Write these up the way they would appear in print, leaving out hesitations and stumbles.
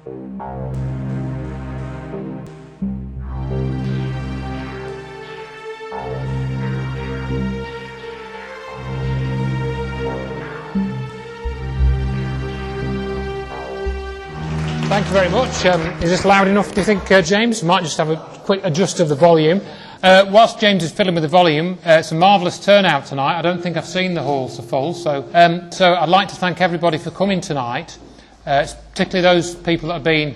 Thank you very much. Is this loud enough, do you think, James? Might just have a quick adjust of the volume. Whilst James is fiddling with the volume, it's a marvellous turnout tonight. I don't think I've seen the hall so full, so I'd like to thank everybody for coming tonight, particularly those people that have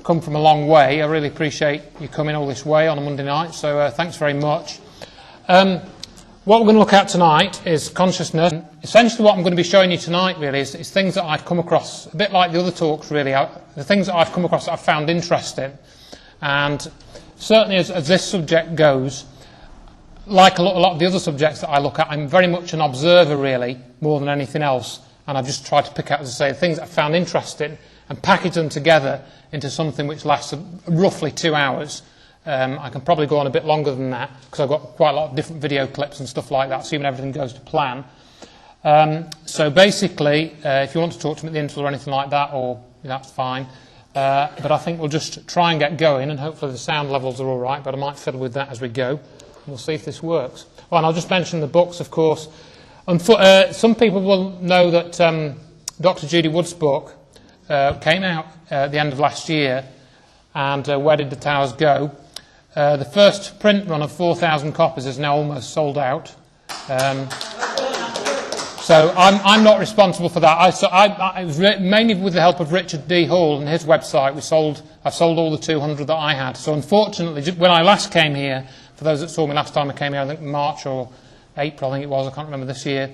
come from a long way. I really appreciate you coming all this way on a Monday night, so thanks very much. What we're going to look at tonight is consciousness. Essentially what I'm going to be showing you tonight really is things that I've come across, a bit like the other talks really, the things that I've come across that I've found interesting. And certainly as this subject goes, like a lot of the other subjects that I look at, I'm very much an observer really, more than anything else. And I've just tried to pick out, as I say, the things that I found interesting and package them together into something which lasts roughly 2 hours. I can probably go on a bit longer than that because I've got quite a lot of different video clips and stuff like that, assuming everything goes to plan. So basically, if you want to talk to me at the interval or anything like that, that's fine. But I think we'll just try and get going, and hopefully the sound levels are all right, but I might fiddle with that as we go. We'll see if this works. Oh, and I'll just mention the books, of course. Some people will know that Dr. Judy Wood's book came out at the end of last year, and Where Did the Towers Go? The first print run of 4,000 copies is now almost sold out. So I'm not responsible for that. It was mainly with the help of Richard D. Hall and his website. I've sold all the 200 that I had. So unfortunately, when I last came here, for those that saw me last time I came here, I think March or April, I think it was, I can't remember this year,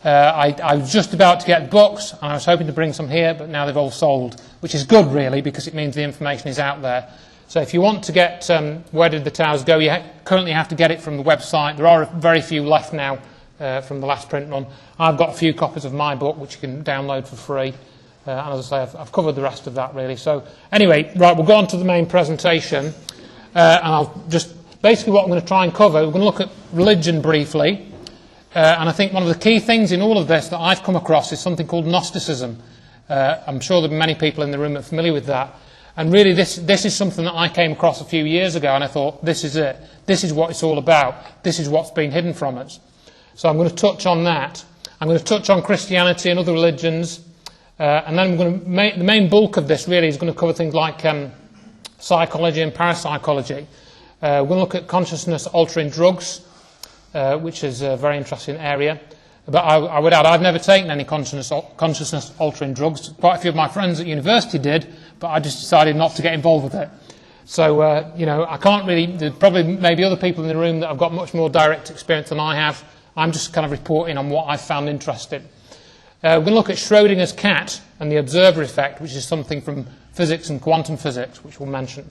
I was just about to get books, and I was hoping to bring some here, but now they've all sold, which is good really, because it means the information is out there. So if you want to get Where Did the Towers Go, you currently have to get it from the website. There are very few left now from the last print run. I've got a few copies of my book, which you can download for free. And as I say, I've covered the rest of that, really. So anyway, right, we'll go on to the main presentation. And I'll just, basically what I'm going to try and cover, we're going to look at religion briefly. And I think one of the key things in all of this that I've come across is something called Gnosticism. I'm sure that many people in the room are familiar with that. And really this is something that I came across a few years ago, and I thought, this is it. This is what it's all about. This is what's been hidden from us. So I'm going to touch on that. I'm going to touch on Christianity and other religions. And then the main bulk of this really is going to cover things like psychology and parapsychology. We're going to look at consciousness-altering drugs, which is a very interesting area. But I would add, I've never taken any consciousness-altering drugs. Quite a few of my friends at university did, but I just decided not to get involved with it. So, I can't really, there's probably maybe other people in the room that have got much more direct experience than I have. I'm just kind of reporting on what I've found interesting. We're going to look at Schrodinger's cat and the observer effect, which is something from physics and quantum physics, which we'll mention.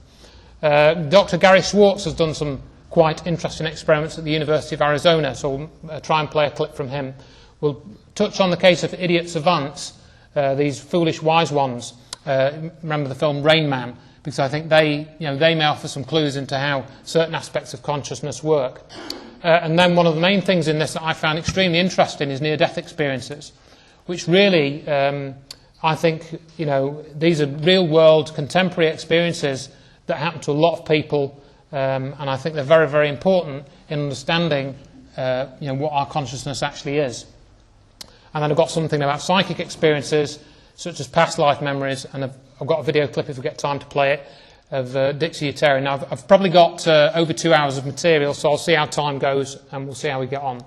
Dr. Gary Schwartz has done some quite interesting experiments at the University of Arizona, so we'll try and play a clip from him. We'll touch on the case of idiot savants, these foolish wise ones. Remember the film Rain Man, because I think they may offer some clues into how certain aspects of consciousness work. And then one of the main things in this that I found extremely interesting is near-death experiences, which really, I think, these are real-world, contemporary experiences that happen to a lot of people, and I think they're very, very important in understanding, what our consciousness actually is. And then I've got something about psychic experiences, such as past life memories, and I've got a video clip, if we get time to play it, of Dixie Uteri. Now, I've probably got over 2 hours of material, so I'll see how time goes, and we'll see how we get on.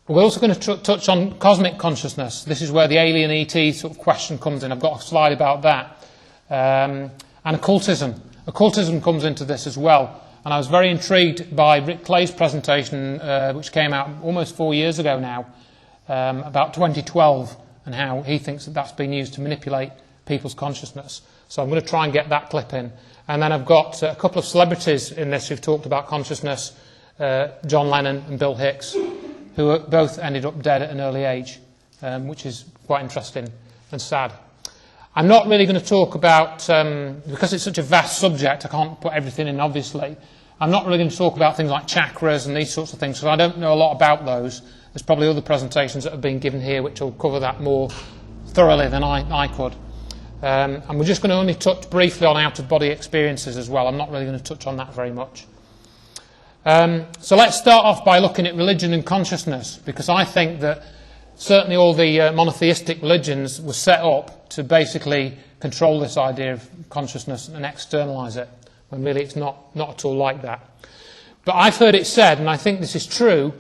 We're also going to touch on cosmic consciousness. This is where the alien ET sort of question comes in. I've got a slide about that. And occultism. Occultism comes into this as well. And I was very intrigued by Rick Clay's presentation, which came out almost 4 years ago now, about 2012, and how he thinks that that's been used to manipulate people's consciousness. So I'm going to try and get that clip in. And then I've got a couple of celebrities in this who've talked about consciousness, John Lennon and Bill Hicks, who both ended up dead at an early age, which is quite interesting and sad. I'm not really going to talk about, because it's such a vast subject, I can't put everything in, obviously. I'm not really going to talk about things like chakras and these sorts of things, because I don't know a lot about those. There's probably other presentations that have been given here which will cover that more thoroughly than I could. And we're just going to only touch briefly on out-of-body experiences as well. I'm not really going to touch on that very much. So let's start off by looking at religion and consciousness, because I think that certainly all the monotheistic religions were set up to basically control this idea of consciousness and externalise it, when really it's not at all like that. But I've heard it said, and I think this is true,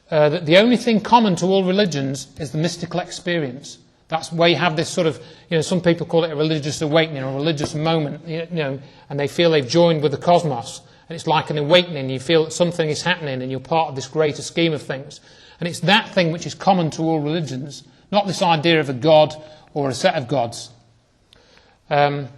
that the only thing common to all religions is the mystical experience. That's where you have this sort of, some people call it a religious awakening or a religious moment, and they feel they've joined with the cosmos. And it's like an awakening. You feel that something is happening and you're part of this greater scheme of things. And it's that thing which is common to all religions, not this idea of a god or a set of gods. And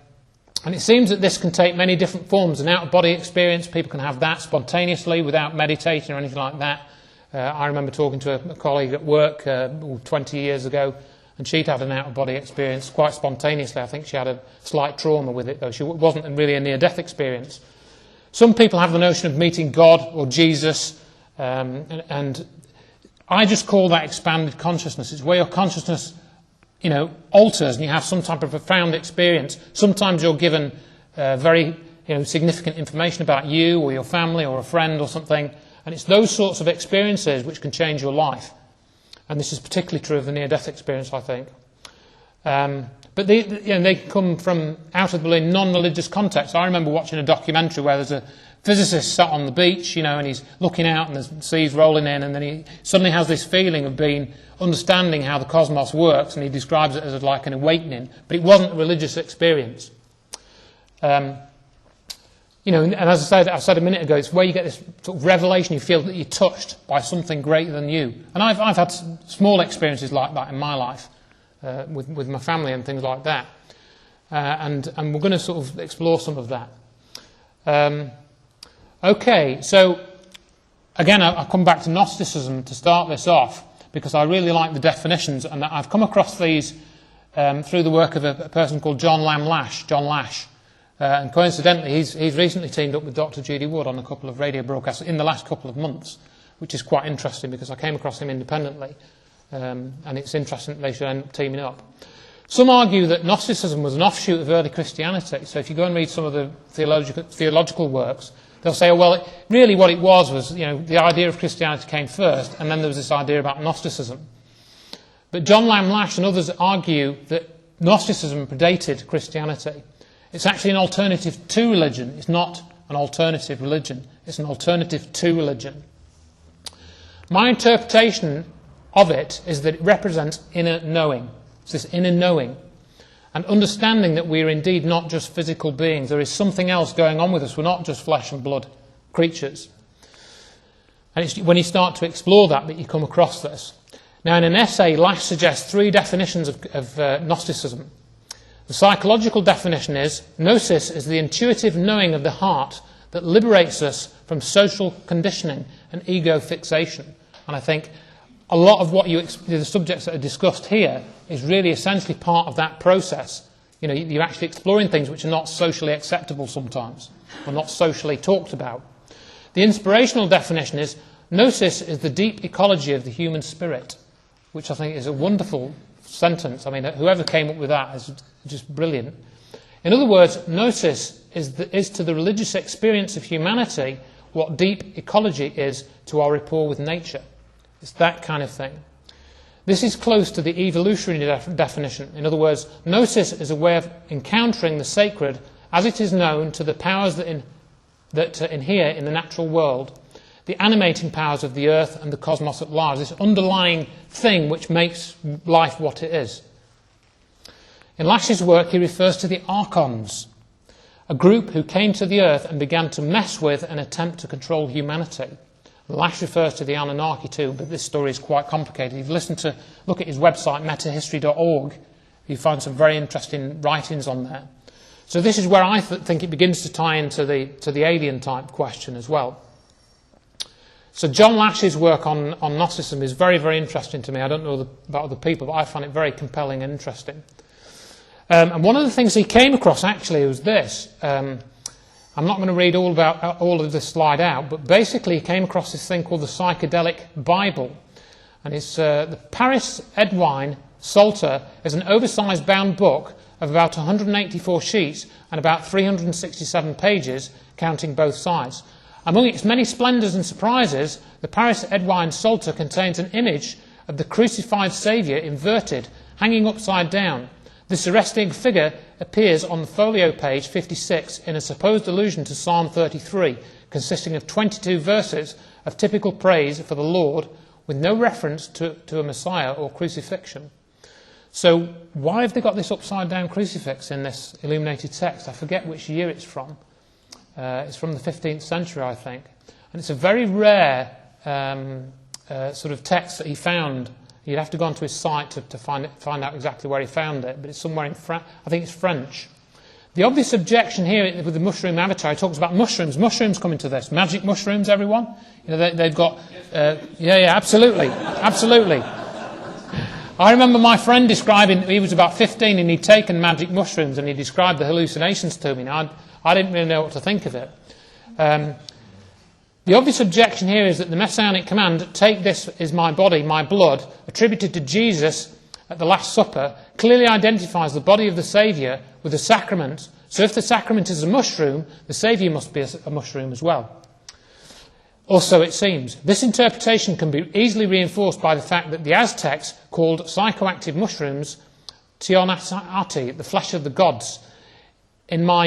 it seems that this can take many different forms. An out-of-body experience, people can have that spontaneously without meditating or anything like that. I remember talking to a colleague at work 20 years ago, and she'd had an out-of-body experience quite spontaneously. I think she had a slight trauma with it, though. She wasn't really a near-death experience. Some people have the notion of meeting God or Jesus, and I just call that expanded consciousness. It's where your consciousness, alters and you have some type of profound experience. Sometimes you're given very significant information about you or your family or a friend or something, and it's those sorts of experiences which can change your life. And this is particularly true of the near-death experience, I think. But they come from out of the non-religious context. I remember watching a documentary where there's a physicist sat on the beach, and he's looking out and the sea's rolling in, and then he suddenly has this feeling of understanding how the cosmos works, and he describes it as like an awakening. But it wasn't a religious experience. And as I said a minute ago, it's where you get this sort of revelation. You feel that you're touched by something greater than you. And I've had small experiences like that in my life. With my family and things like that. And we're going to sort of explore some of that. Okay, so again, I'll come back to Gnosticism to start this off, because I really like the definitions, and I've come across these through the work of a person called John Lash. And coincidentally, he's recently teamed up with Dr. Judy Wood on a couple of radio broadcasts in the last couple of months, which is quite interesting because I came across him independently. And it's interesting that they should end up teaming up. Some argue that Gnosticism was an offshoot of early Christianity. So if you go and read some of the theological works, they'll say, really what it was, the idea of Christianity came first, and then there was this idea about Gnosticism. But John Lash and others argue that Gnosticism predated Christianity. It's actually an alternative to religion. It's not an alternative religion. It's an alternative to religion. My interpretation of it is that it represents inner knowing. It's this inner knowing and understanding that we are indeed not just physical beings. There is something else going on with us. We're not just flesh and blood creatures. And it's when you start to explore that you come across this. Now, in an essay, Lash suggests 3 definitions of Gnosticism. The psychological definition is, gnosis is the intuitive knowing of the heart that liberates us from social conditioning and ego fixation. And I think a lot of the subjects that are discussed here is really essentially part of that process. You're actually exploring things which are not socially acceptable sometimes, or not socially talked about. The inspirational definition is, gnosis is the deep ecology of the human spirit, which I think is a wonderful sentence. I mean, whoever came up with that is just brilliant. In other words, gnosis is to the religious experience of humanity what deep ecology is to our rapport with nature. It's that kind of thing. This is close to the evolutionary definition. In other words, gnosis is a way of encountering the sacred as it is known to the powers that inhere in the natural world, the animating powers of the earth and the cosmos at large, this underlying thing which makes life what it is. In Lash's work, he refers to the archons, a group who came to the earth and began to mess with and attempt to control humanity. Lash refers to the Anunnaki too, but this story is quite complicated. If you look at his website, metahistory.org, you find some very interesting writings on there. So this is where I think it begins to tie into the alien type question as well. So John Lash's work on Gnosticism is very, very interesting to me. I don't know about other people, but I find it very compelling and interesting. And one of the things he came across actually was this. I'm not going to read all of this slide out, but basically he came across this thing called the Psychedelic Bible. And it's the Paris Edwin Salter is an oversized bound book of about 184 sheets and about 367 pages, counting both sides. Among its many splendours and surprises, the Paris Edwine Psalter contains an image of the crucified Saviour inverted, hanging upside down. This arresting figure appears on the folio page 56 in a supposed allusion to Psalm 33, consisting of 22 verses of typical praise for the Lord, with no reference to a Messiah or crucifixion. So why have they got this upside-down crucifix in this illuminated text? I forget which year it's from. It's from the 15th century, I think. And it's a very rare sort of text that he found. You'd have to go onto his site to find out exactly where he found it, but it's somewhere in I think it's French. The obvious objection here with the mushroom avatar, he talks about mushrooms. Mushrooms come into this. Magic mushrooms, everyone? You know, they've got... yeah, absolutely. Absolutely. I remember my friend describing, he was about 15 and he'd taken magic mushrooms and he described the hallucinations to me. Now, I didn't really know what to think of it. The obvious objection here is that the messianic command, take this is my body, my blood, attributed to Jesus at the Last Supper, clearly identifies the body of the Saviour with the sacrament. So if the sacrament is a mushroom, the Saviour must be a mushroom as well. Or so it seems. This interpretation can be easily reinforced by the fact that the Aztecs called psychoactive mushrooms tionati, the flesh of the gods. In my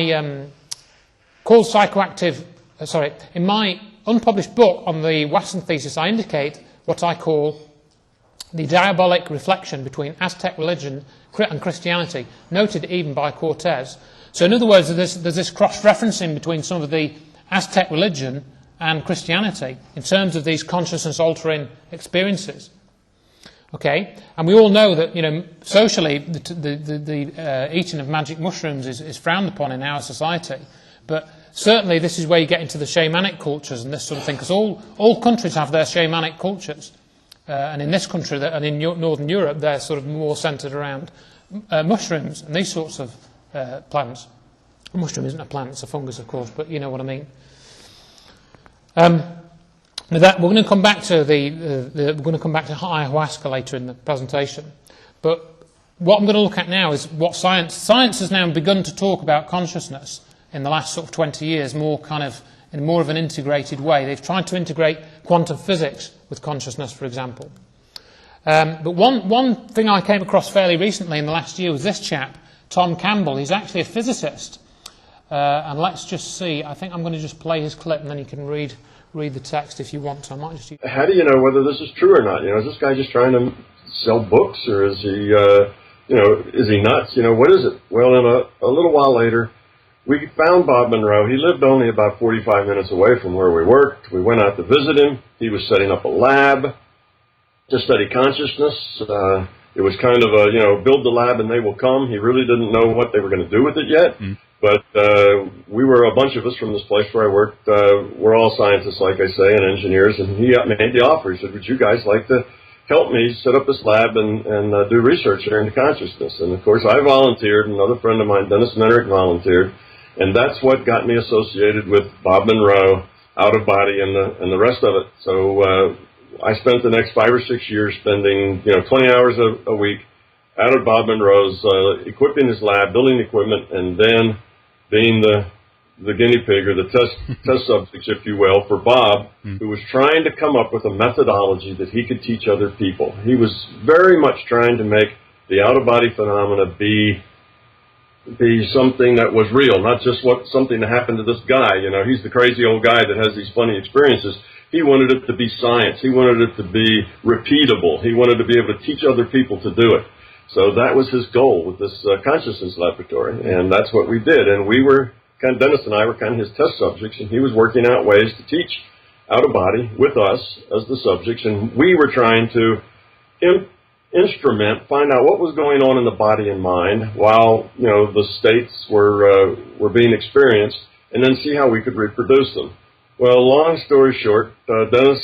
in my unpublished book on the Watson thesis, I indicate what I call the diabolic reflection between Aztec religion and Christianity, noted even by Cortes. So in other words, there's this cross-referencing between some of the Aztec religion and Christianity in terms of these consciousness-altering experiences. Okay, and we all know that, you know, socially the eating of magic mushrooms is frowned upon in our society, but certainly this is where you get into the shamanic cultures and this sort of thing, because all countries have their shamanic cultures. And in this country, and in Northern Europe, they're sort of more centred around mushrooms and these sorts of plants. A mushroom isn't a plant; it's a fungus, of course, but you know what I mean. We're going to come back to we're going to come back to ayahuasca later in the presentation. But what I'm going to look at now is what science has now begun to talk about consciousness in the last sort of 20 years, in more of an integrated way. They've tried to integrate quantum physics with consciousness, for example. But one thing I came across fairly recently in the last year was this chap, Tom Campbell. He's actually a physicist. And let's just see. I think I'm going to just play his clip, and then you can read the text if you want to. I might just. How do you know whether this is true or not? You know, is this guy just trying to sell books, or is he, is he nuts? You know, what is it? Well, in a little while later, we found Bob Monroe. He lived only about 45 minutes away from where we worked. We went out to visit him. He was setting up a lab to study consciousness. It was kind of a, build the lab and they will come. He really didn't know what they were going to do with it yet. Mm. But we were, a bunch of us from this place where I worked, we're all scientists, like I say, and engineers. And he made the offer. He said, would you guys like to help me set up this lab and do research here into consciousness? And, of course, I volunteered. Another friend of mine, Dennis Menrick, volunteered. And that's what got me associated with Bob Monroe, out of body, and the rest of it. So I spent the next 5 or 6 years spending 20 hours a week out of Bob Monroe's, equipping his lab, building equipment, and then being the guinea pig or the test subjects, if you will, for Bob, who was trying to come up with a methodology that he could teach other people. He was very much trying to make the out of body phenomena be something that was real, not just something that happened to this guy. You know, he's the crazy old guy that has these funny experiences. He wanted it to be science. He wanted it to be repeatable. He wanted to be able to teach other people to do it. So that was his goal with this consciousness laboratory, and that's what we did. And we were Dennis and I were kind of his test subjects, and he was working out ways to teach out of body with us as the subjects, and we were trying to find out what was going on in the body and mind while the states were being experienced, and then see how we could reproduce them. Well, long story short, Dennis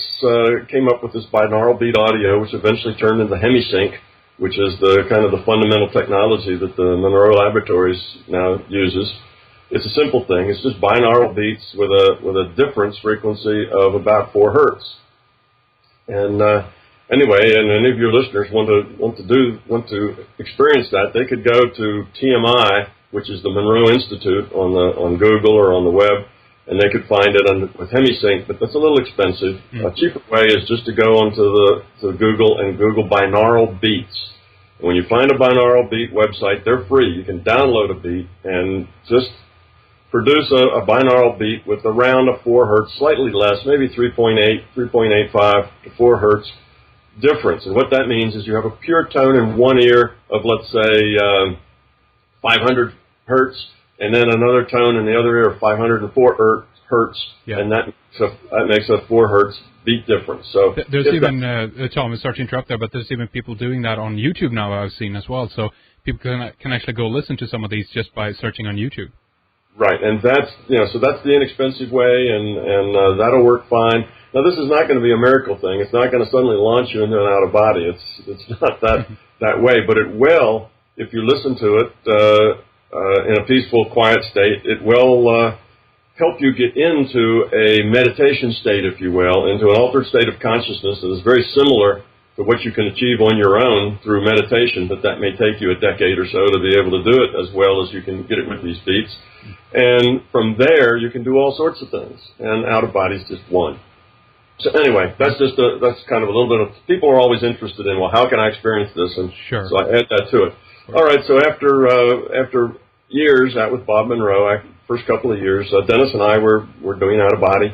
came up with this binaural beat audio, which eventually turned into HemiSync, which is the kind of the fundamental technology that the Monroe Laboratories now uses. It's a simple thing. It's just binaural beats with a difference frequency of about 4 hertz. And anyway, and any of your listeners want to experience that, they could go to TMI, which is the Monroe Institute on Google or on the web, and they could find it with HemiSync, but that's a little expensive. A cheaper way is just to go to Google and Google binaural beats. When you find a binaural beat website, they're free. You can download a beat and just produce a binaural beat with around a 4 hertz, slightly less, maybe 3.8, 3.85 to 4 hertz difference. And what that means is you have a pure tone in one ear of, let's say, 500 hertz, and then another tone in the other ear of 504 hertz, and that makes a 4 hertz beat difference. So there's even, Tom, sorry to interrupt there, but there's even people doing that on YouTube now, I've seen as well. So people can actually go listen to some of these just by searching on YouTube. Right, and that's the inexpensive way, and that'll work fine. Now, this is not going to be a miracle thing. It's not going to suddenly launch you into an out of body. It's not that way, but it will, if you listen to it in a peaceful, quiet state. It will help you get into a meditation state, if you will, into an altered state of consciousness that is very similar to what you can achieve on your own through meditation, but that may take you a decade or so to be able to do it as well as you can get it with these beats. And from there, you can do all sorts of things, and out of body is just one. So anyway, that's kind of a little bit of, people are always interested in, well, how can I experience this? And so I add that to it. All right, so after years out with Bob Monroe, first couple of years, Dennis and I were doing out of body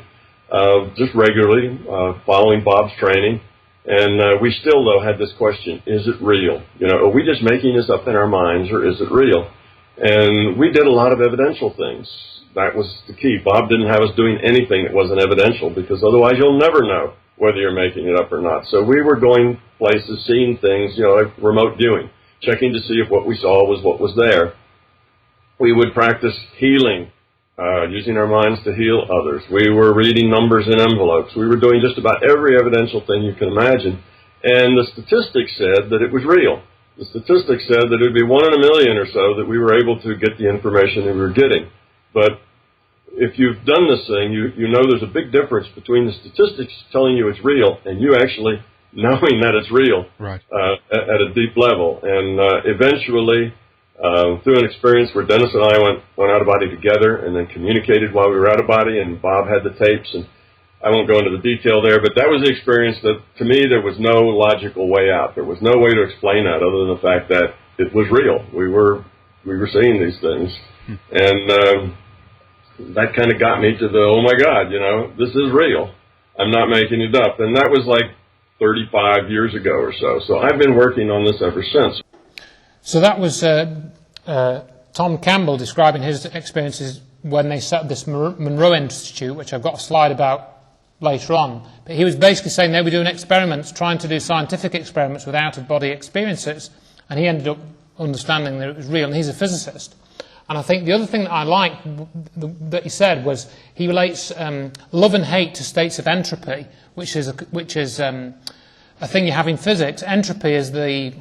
just regularly, following Bob's training. And we still, though, had this question, is it real? You know, are we just making this up in our minds, or is it real? And we did a lot of evidential things. That was the key. Bob didn't have us doing anything that wasn't evidential, because otherwise you'll never know whether you're making it up or not. So we were going places, seeing things, you know, like remote viewing, checking to see if what we saw was what was there. We would practice healing, using our minds to heal others. We were reading numbers in envelopes. We were doing just about every evidential thing you can imagine. And the statistics said that it was real. The statistics said that it would be 1 in a million or so that we were able to get the information that we were getting. But if you've done this thing, you know there's a big difference between the statistics telling you it's real and you actually knowing that it's real at a deep level. And eventually, through an experience where Dennis and I went out of body together and then communicated while we were out of body, and Bob had the tapes, and I won't go into the detail there, but that was the experience that, to me, there was no logical way out. There was no way to explain that other than the fact that it was real. We were seeing these things. And that kind of got me to the, oh my God, you know, this is real. I'm not making it up. And that was like 35 years ago or so. So I've been working on this ever since. So that was Tom Campbell describing his experiences when they set up this Monroe Institute, which I've got a slide about later on. But he was basically saying they were doing experiments, trying to do scientific experiments with out-of-body experiences, and he ended up understanding that it was real, and he's a physicist. And I think the other thing that I liked that he said was he relates love and hate to states of entropy, which is a thing you have in physics. Entropy is the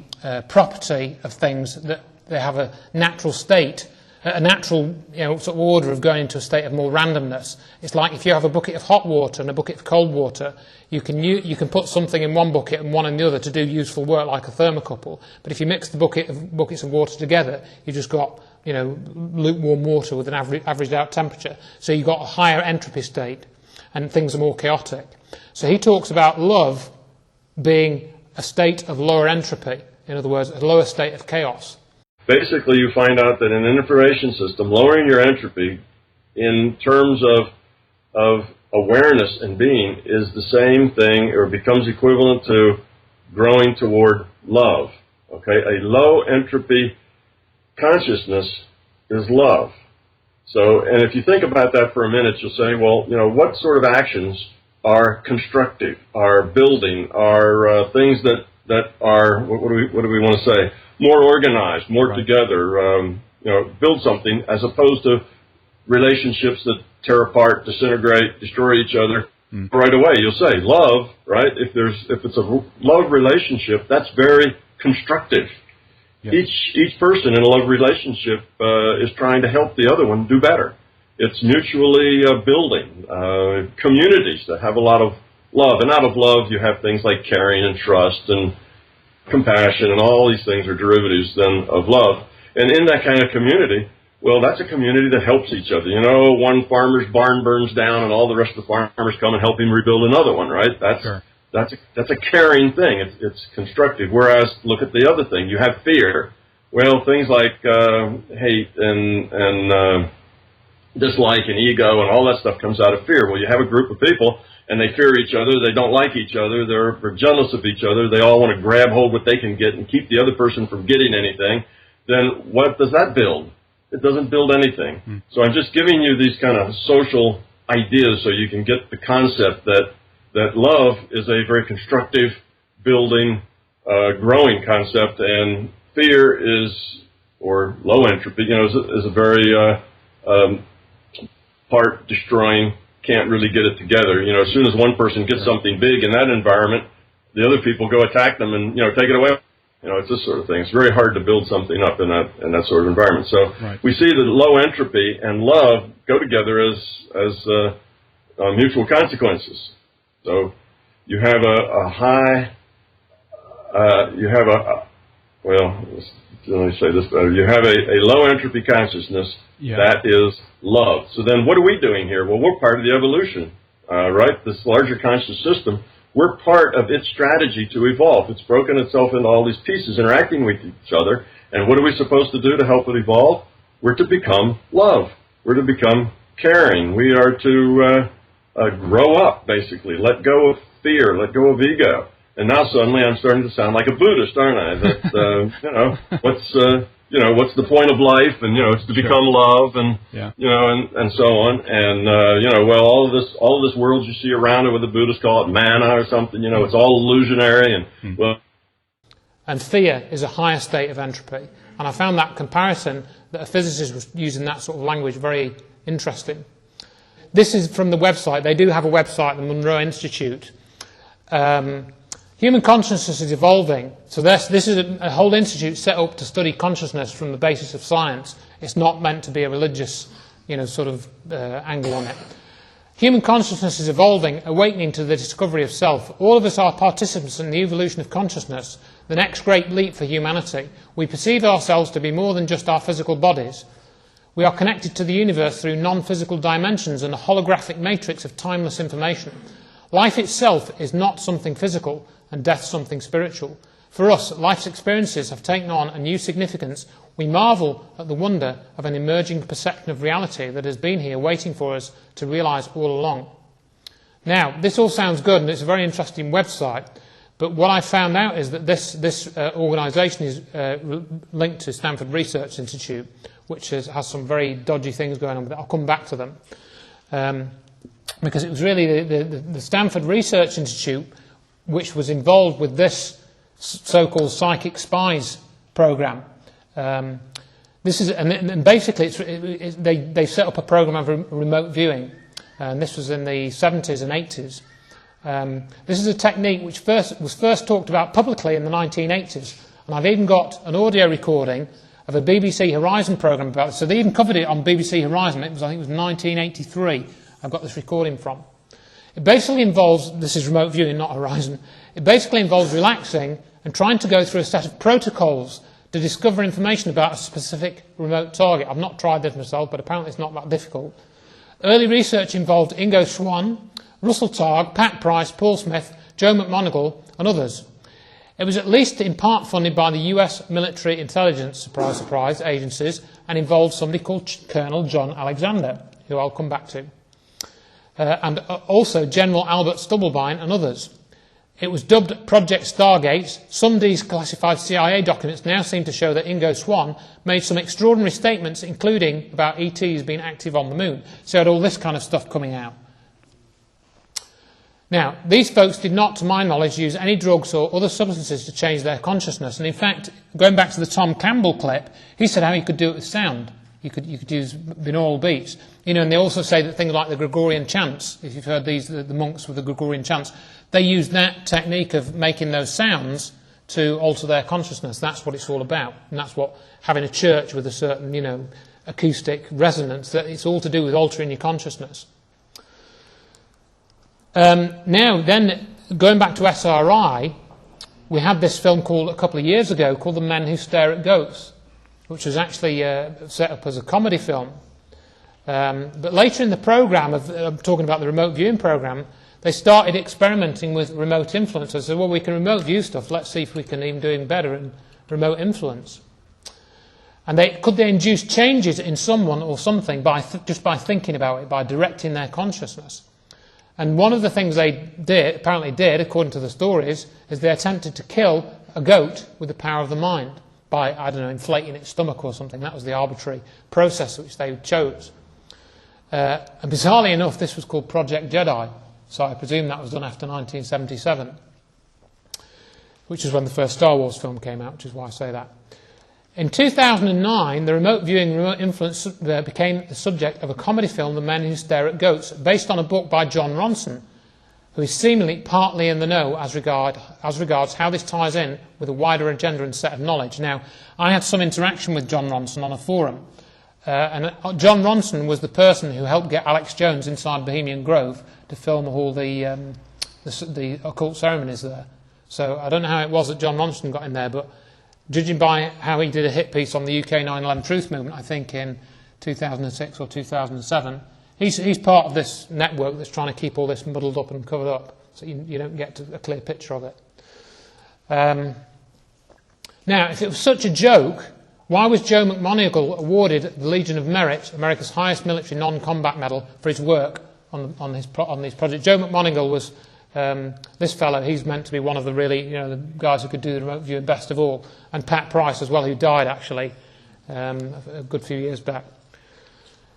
property of things that they have a natural state, a natural sort of order of going into a state of more randomness. It's like if you have a bucket of hot water and a bucket of cold water, you can put something in one bucket and one in the other to do useful work like a thermocouple. But if you mix the buckets of water together, you just got lukewarm water with an averaged out temperature. So you've got a higher entropy state and things are more chaotic. So he talks about love being a state of lower entropy, in other words, a lower state of chaos. Basically, you find out that in an information system, lowering your entropy in terms of awareness and being is the same thing, or becomes equivalent to growing toward love. Okay, a low entropy consciousness is love. So, and if you think about that for a minute, you'll say, well, what sort of actions are constructive, are building, are things that are, what do we want to say, more organized, more together, build something, as opposed to relationships that tear apart, disintegrate, destroy each other. Right away, you'll say love, right? If it's a love relationship, that's very constructive. Yeah. Each person in a love relationship is trying to help the other one do better. It's mutually building. Communities that have a lot of love. And out of love, you have things like caring and trust and compassion, and all these things are derivatives then of love. And in that kind of community, well, that's a community that helps each other. You know, one farmer's barn burns down, and all the rest of the farmers come and help him rebuild another one, right? That's a caring thing. It's constructive. Whereas, look at the other thing. You have fear. Well, things like hate and dislike and ego and all that stuff comes out of fear. Well, you have a group of people, and they fear each other. They don't like each other. They're jealous of each other. They all want to grab hold what they can get and keep the other person from getting anything. Then what does that build? It doesn't build anything. So I'm just giving you these kind of social ideas so you can get the concept that love is a very constructive, building, growing concept, and fear is, or low entropy, you know, is a very part destroying, can't really get it together. You know, as soon as one person gets something big in that environment, the other people go attack them and, you know, take it away. You know, it's this sort of thing. It's very hard to build something up in that sort of environment. So we see that low entropy and love go together as mutual consequences. So you have a high, well, let me say this better. You have a low entropy consciousness that is love. So then what are we doing here? Well, we're part of the evolution, right? This larger conscious system. We're part of its strategy to evolve. It's broken itself into all these pieces interacting with each other. And what are we supposed to do to help it evolve? We're to become love. We're to become caring. We are to grow up, basically. Let go of fear. Let go of ego. And now suddenly I'm starting to sound like a Buddhist, aren't I? That, you know, what's the point of life? And, you know, it's to become love and, you know, and so on. And, you know, well, all of this world you see around it, what the Buddhists call it mana or something, you know, it's all illusionary and, well. And fear is a higher state of entropy. And I found that comparison that a physicist was using that sort of language very interesting. This is from the website. They do have a website, the Monroe Institute. Human consciousness is evolving. So this is a whole institute set up to study consciousness from the basis of science. It's not meant to be a religious, you know, sort of angle on it. Human consciousness is evolving, awakening to the discovery of self. All of us are participants in the evolution of consciousness, the next great leap for humanity. We perceive ourselves to be more than just our physical bodies. We are connected to the universe through non-physical dimensions and a holographic matrix of timeless information. Life itself is not something physical, and death something spiritual. For us, life's experiences have taken on a new significance. We marvel at the wonder of an emerging perception of reality that has been here waiting for us to realise all along. Now, this all sounds good, and it's a very interesting website, but what I found out is that this organisation is linked to Stanford Research Institute, which has some very dodgy things going on with it. I'll come back to them. Because it was really the Stanford Research Institute which was involved with this so-called psychic spies program. This is, and basically they set up a program of remote viewing, and this was in the 70s and 80s. This is a technique which was first talked about publicly in the 1980s, and I've even got an audio recording of a BBC Horizon program about this. So they even covered it on BBC Horizon. I think it was 1983. I've got this recording from. It basically involves, this is remote viewing, not Horizon, it basically involves relaxing and trying to go through a set of protocols to discover information about a specific remote target. I've not tried this myself, but apparently it's not that difficult. Early research involved Ingo Swann, Russell Targ, Pat Price, Paul Smith, Joe McMoneagle, and others. It was at least in part funded by the US military intelligence, surprise, surprise, agencies, and involved somebody called Colonel John Alexander, who I'll come back to. And also General Albert Stubblebine and others. It was dubbed Project Stargate. Some declassified CIA documents now seem to show that Ingo Swann made some extraordinary statements, including about ETs being active on the moon. So you had all this kind of stuff coming out. Now, these folks did not, to my knowledge, use any drugs or other substances to change their consciousness. And in fact, going back to the Tom Campbell clip, he said how you could do it with sound. You could use binaural beats. You know, and they also say that things like the Gregorian chants, if you've heard these, the monks with the Gregorian chants, they use that technique of making those sounds to alter their consciousness. That's what it's all about. And that's what having a church with a certain, you know, acoustic resonance, that it's all to do with altering your consciousness. Now, then, going back to SRI, we had this film called a couple of years ago called The Men Who Stare at Goats, which was actually set up as a comedy film. But later in the programme, I'm talking about the remote viewing programme, they started experimenting with remote influence. They said, well, we can remote view stuff, let's see if we can even do better in remote influence. And could they induce changes in someone or something just by thinking about it, by directing their consciousness? And one of the things they apparently did, according to the stories, is they attempted to kill a goat with the power of the mind by, I don't know, inflating its stomach or something. That was the arbitrary process which they chose. And bizarrely enough, this was called Project Jedi, so I presume that was done after 1977, which is when the first Star Wars film came out, which is why I say that. In 2009, the remote viewing, remote influence became the subject of a comedy film, The Men Who Stare at Goats, based on a book by John Ronson, who is seemingly partly in the know as regards how this ties in with a wider agenda and set of knowledge. Now, I had some interaction with John Ronson on a forum, and John Ronson was the person who helped get Alex Jones inside Bohemian Grove to film all the occult ceremonies there. So I don't know how it was that John Ronson got in there, but judging by how he did a hit piece on the UK 9/11 Truth Movement, I think in 2006 or 2007, he's part of this network that's trying to keep all this muddled up and covered up, so you don't get a clear picture of it. Now, if it was such a joke, why was Joe McMoneagle awarded the Legion of Merit, America's highest military non-combat medal, for his work on these projects? Joe McMoneagle was this fellow. He's meant to be one of the really, the guys who could do the remote viewing best of all, and Pat Price as well, who died actually a good few years back.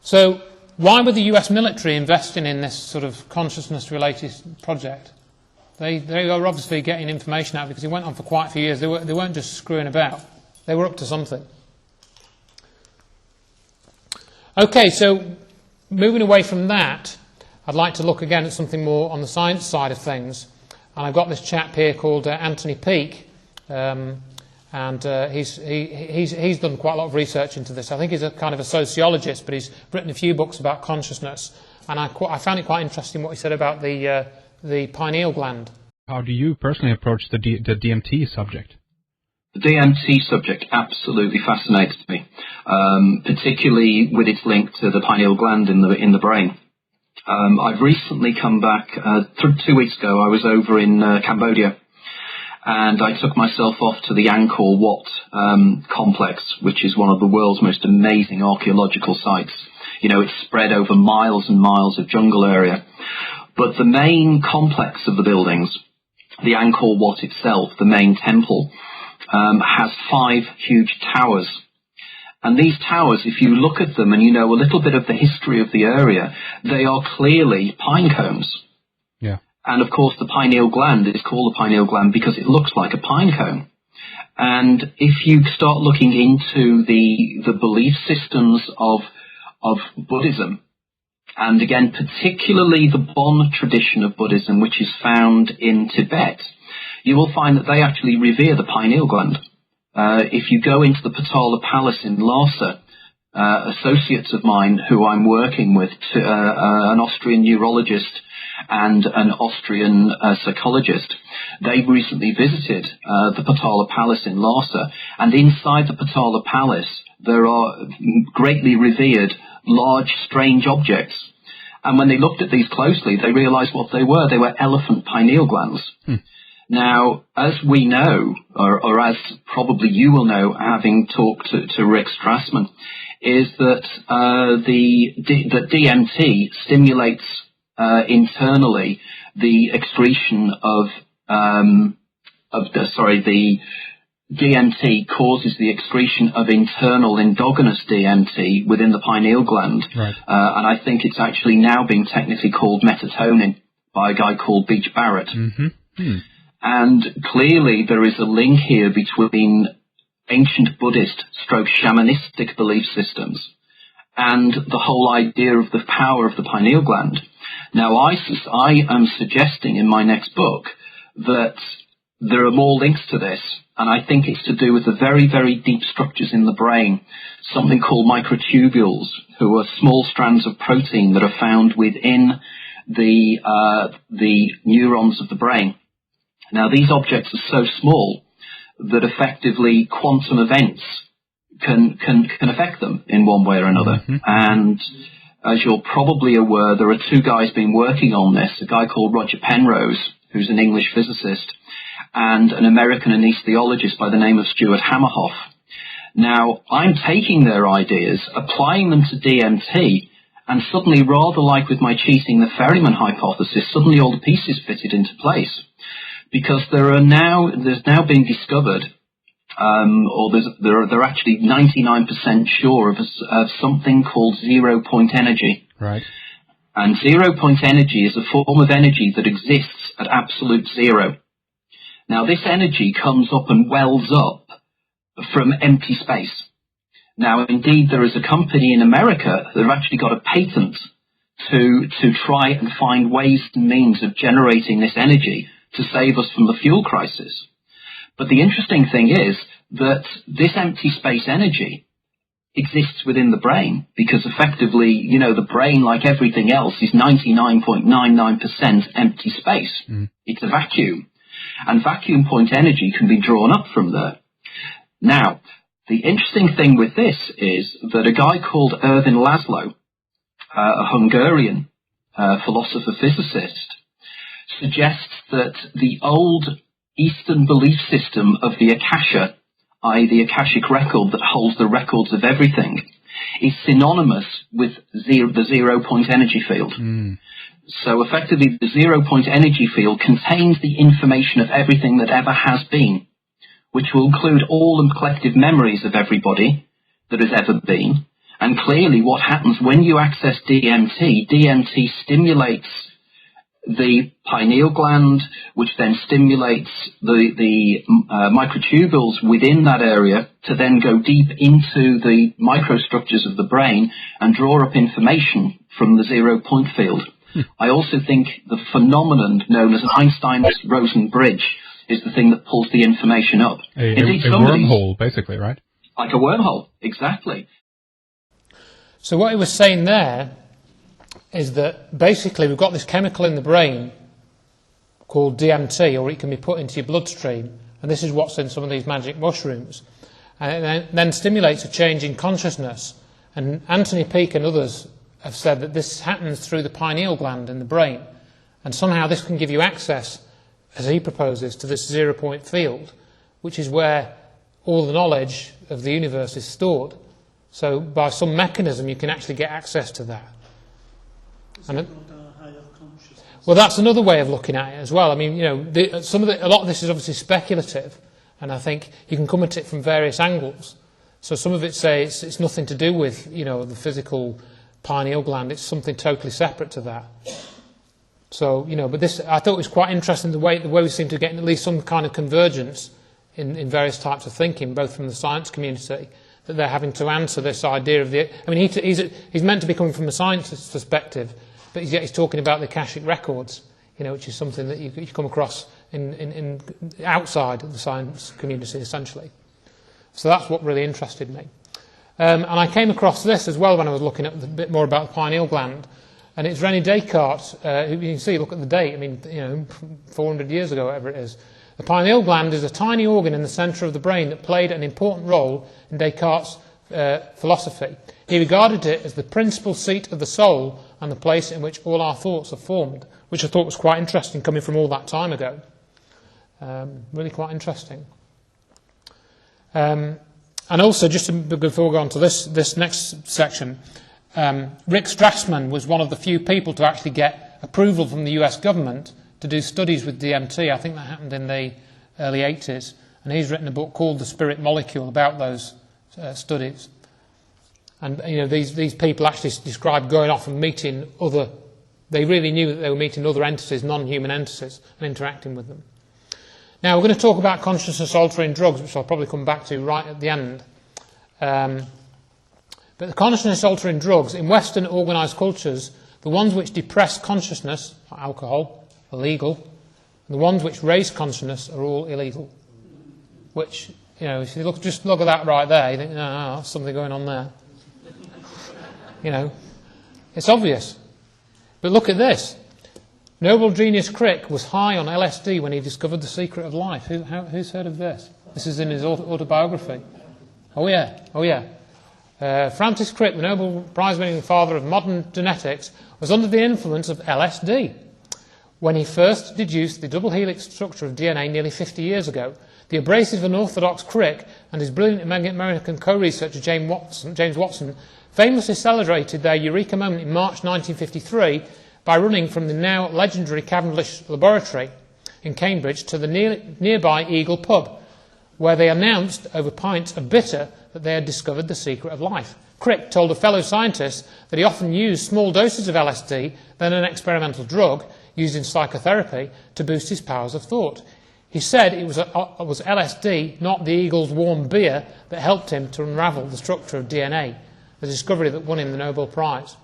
So why were the US military investing in this sort of consciousness-related project? They were obviously getting information out because it went on for quite a few years. They weren't just screwing about. They were up to something. Okay, so moving away from that, I'd like to look again at something more on the science side of things. And I've got this chap here called Anthony Peake, and he's done quite a lot of research into this. I think he's a kind of a sociologist, but he's written a few books about consciousness. And I found it quite interesting what he said about the pineal gland. How do you personally approach the DMT subject? The DMT subject absolutely fascinates me, particularly with its link to the pineal gland in the brain. I've recently come back, 2 weeks ago I was over in Cambodia, and I took myself off to the Angkor Wat complex, which is one of the world's most amazing archaeological sites. It's spread over miles and miles of jungle area. But the main complex of the buildings, the Angkor Wat itself, the main temple, has 5 huge towers. And these towers, if you look at them and you know a little bit of the history of the area, they are clearly pine cones. Yeah. And of course the pineal gland is called a pineal gland because it looks like a pine cone. And if you start looking into the belief systems of Buddhism, and again particularly the Bon tradition of Buddhism, which is found in Tibet, you will find that they actually revere the pineal gland. If you go into the Potala Palace in Lhasa, associates of mine who I'm working with, an Austrian neurologist and an Austrian psychologist, they recently visited the Potala Palace in Lhasa, and inside the Potala Palace there are greatly revered large strange objects. And when they looked at these closely, they realized what they were. They were elephant pineal glands. Now, as we know, or as probably you will know, having talked to Rick Strassman, is that that DMT stimulates internally the excretion the DMT causes the excretion of internal endogenous DMT within the pineal gland. Right. And I think it's actually now being technically called metatonin by a guy called Beach Barrett. Mm-hmm. And clearly there is a link here between ancient Buddhist stroke shamanistic belief systems and the whole idea of the power of the pineal gland. Now, I am suggesting in my next book that there are more links to this, and I think it's to do with the very, very deep structures in the brain, something called microtubules, who are small strands of protein that are found within the neurons of the brain. Now, these objects are so small that effectively quantum events can affect them in one way or another. Mm-hmm. And as you're probably aware, there are two guys been working on this, a guy called Roger Penrose, who's an English physicist, and an American anesthesiologist by the name of Stuart Hamerhoff. Now, I'm taking their ideas, applying them to DMT, and suddenly, rather like with my cheating the ferryman hypothesis, suddenly all the pieces fitted into place. Because there's now been discovered, they're actually 99% sure of something called 0-point energy. Right. And 0-point energy is a form of energy that exists at absolute zero. Now, this energy comes up and wells up from empty space. Now, indeed, there is a company in America that have actually got a patent to try and find ways and means of generating this energy to save us from the fuel crisis. But the interesting thing is that this empty space energy exists within the brain because effectively, you know, the brain, like everything else, is 99.99% empty space. Mm. It's a vacuum. And vacuum point energy can be drawn up from there. Now, the interesting thing with this is that a guy called Ervin Laszlo, a Hungarian philosopher-physicist, suggests that the old Eastern belief system of the Akasha, i.e. the Akashic record that holds the records of everything, is synonymous with the 0-point energy field. Mm. So effectively, the 0-point energy field contains the information of everything that ever has been, which will include all the collective memories of everybody that has ever been. And clearly what happens when you access DMT, DMT stimulates the pineal gland, which then stimulates the microtubules within that area to then go deep into the microstructures of the brain and draw up information from the 0-point field. I also think the phenomenon known as Einstein's Rosen bridge is the thing that pulls the information up. A wormhole, basically, right? Like a wormhole, exactly. So what he was saying there is that basically we've got this chemical in the brain called DMT, or it can be put into your bloodstream, and this is what's in some of these magic mushrooms, and it then stimulates a change in consciousness. And Anthony Peake and others have said that this happens through the pineal gland in the brain, and somehow this can give you access, as he proposes, to this 0-point field, which is where all the knowledge of the universe is stored. So by some mechanism you can actually get access to that. Well, that's another way of looking at it as well. I mean, you know, a lot of this is obviously speculative, and I think you can come at it from various angles. So some of it says it's nothing to do with, you know, the physical pineal gland. It's something totally separate to that. So, you know, but this, I thought it was quite interesting the way we seem to get at least some kind of convergence in various types of thinking, both from the science community, that they're having to answer this idea of the. I mean, he's meant to be coming from a scientist's perspective, but yet he's talking about the Akashic records, you know, which is something that you come across in outside of the science community, essentially. So that's what really interested me. And I came across this as well when I was looking at a bit more about the pineal gland. And it's René Descartes, who you can see, look at the date, I mean, you know, 400 years ago, whatever it is. The pineal gland is a tiny organ in the centre of the brain that played an important role in Descartes' philosophy. He regarded it as the principal seat of the soul and the place in which all our thoughts are formed, which I thought was quite interesting coming from all that time ago. Really quite interesting. And also, just before we go on to this next section, Rick Strassman was one of the few people to actually get approval from the US government to do studies with DMT. I think that happened in the early 80s. And he's written a book called The Spirit Molecule about those studies. And, you know, these people actually described going off and meeting other. They really knew that they were meeting other entities, non-human entities, and interacting with them. Now, we're going to talk about consciousness-altering drugs, which I'll probably come back to right at the end. But the consciousness-altering drugs, in Western organised cultures, the ones which depress consciousness, like alcohol, are legal, and the ones which raise consciousness are all illegal. Which, you know, if you just look at that right there, you think, no, that's something going on there. You know, it's obvious. But look at this. Noble genius Crick was high on LSD when he discovered the secret of life. Who's heard of this? This is in his autobiography. Oh yeah. Francis Crick, the Nobel Prize-winning father of modern genetics, was under the influence of LSD when he first deduced the double helix structure of DNA nearly 50 years ago. The abrasive and orthodox Crick and his brilliant American co-researcher James Watson famously celebrated their eureka moment in March 1953 by running from the now legendary Cavendish Laboratory in Cambridge to the nearby Eagle pub, where they announced over pints of bitter that they had discovered the secret of life. Crick told a fellow scientist that he often used small doses of LSD, then an experimental drug used in psychotherapy, to boost his powers of thought. He said it was LSD, not the Eagle's warm beer, that helped him to unravel the structure of DNA, the discovery that won him the Nobel Prize.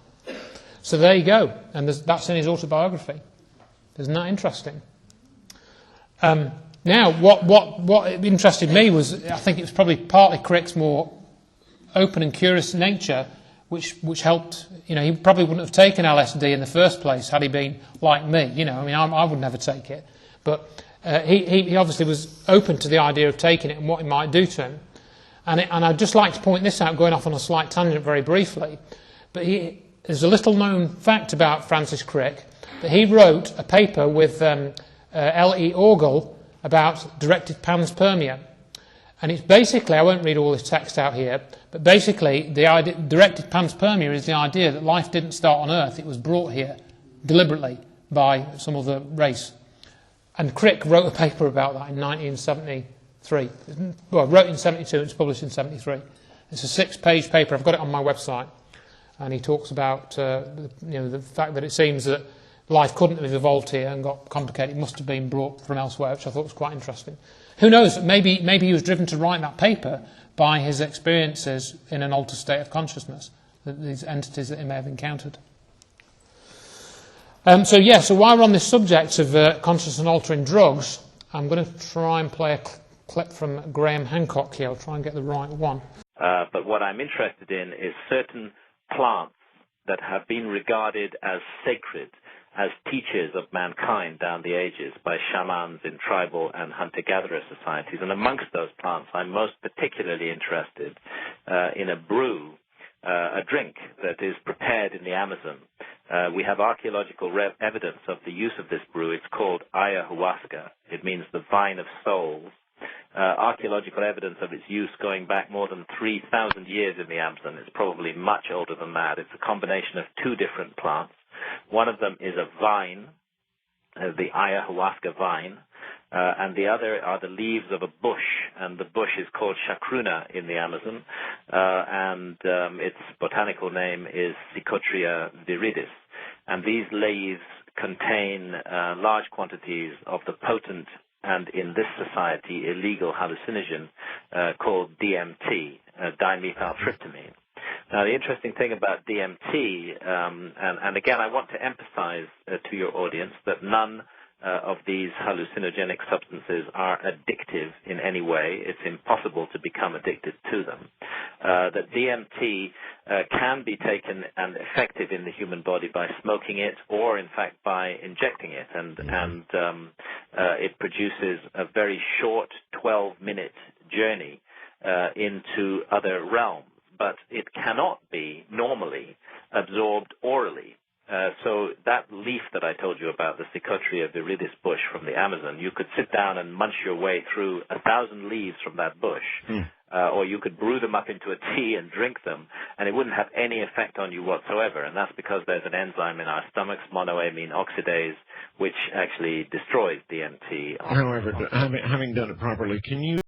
So there you go, and that's in his autobiography. Isn't that interesting? Now, what interested me was, I think it was probably partly Crick's more open and curious nature, which helped. You know, he probably wouldn't have taken LSD in the first place had he been like me. You know, I mean, I would never take it, but he obviously was open to the idea of taking it and what it might do to him. And I'd just like to point this out, going off on a slight tangent very briefly, but there's a little-known fact about Francis Crick, that he wrote a paper with L.E. Orgel about directed panspermia. And it's basically, I won't read all this text out here, but basically the idea, directed panspermia is the idea that life didn't start on Earth, it was brought here deliberately by some other race. And Crick wrote a paper about that in 1973. Well, wrote in 72, it's published in 73. It's a 6-page paper, I've got it on my website. And he talks about the fact that it seems that life couldn't have evolved here and got complicated. It must have been brought from elsewhere, which I thought was quite interesting. Who knows? Maybe he was driven to write that paper by his experiences in an altered state of consciousness, these entities that he may have encountered. So while we're on this subject of conscious and altering drugs, I'm going to try and play a clip from Graham Hancock here. I'll try and get the right one. But what I'm interested in is certain plants that have been regarded as sacred, as teachers of mankind down the ages by shamans in tribal and hunter-gatherer societies. And amongst those plants, I'm most particularly interested in a brew, a drink that is prepared in the Amazon. We have archaeological evidence of the use of this brew. It's called ayahuasca. It means the vine of souls. Archaeological evidence of its use going back more than 3,000 years in the Amazon. It's probably much older than that. It's a combination of two different plants. One of them is a vine, the ayahuasca vine, and the other are the leaves of a bush, and the bush is called chacruna in the Amazon, and its botanical name is Psychotria viridis. And these leaves contain large quantities of the potent and in this society illegal hallucinogen called DMT, dimethyltryptamine. Now, the interesting thing about DMT, and again, I want to emphasize to your audience that none of these hallucinogenic substances are addictive in any way. It's impossible to become addicted to them. That DMT can be taken and effective in the human body by smoking it or, in fact, by injecting it. And it produces a very short 12-minute journey into other realms. But it cannot be normally absorbed orally. So that leaf that I told you about, the Psychotria viridis bush from the Amazon, you could sit down and munch your way through 1,000 leaves from that bush, or you could brew them up into a tea and drink them, and it wouldn't have any effect on you whatsoever. And that's because there's an enzyme in our stomachs, monoamine oxidase, which actually destroys DMT. However, having done it properly, can you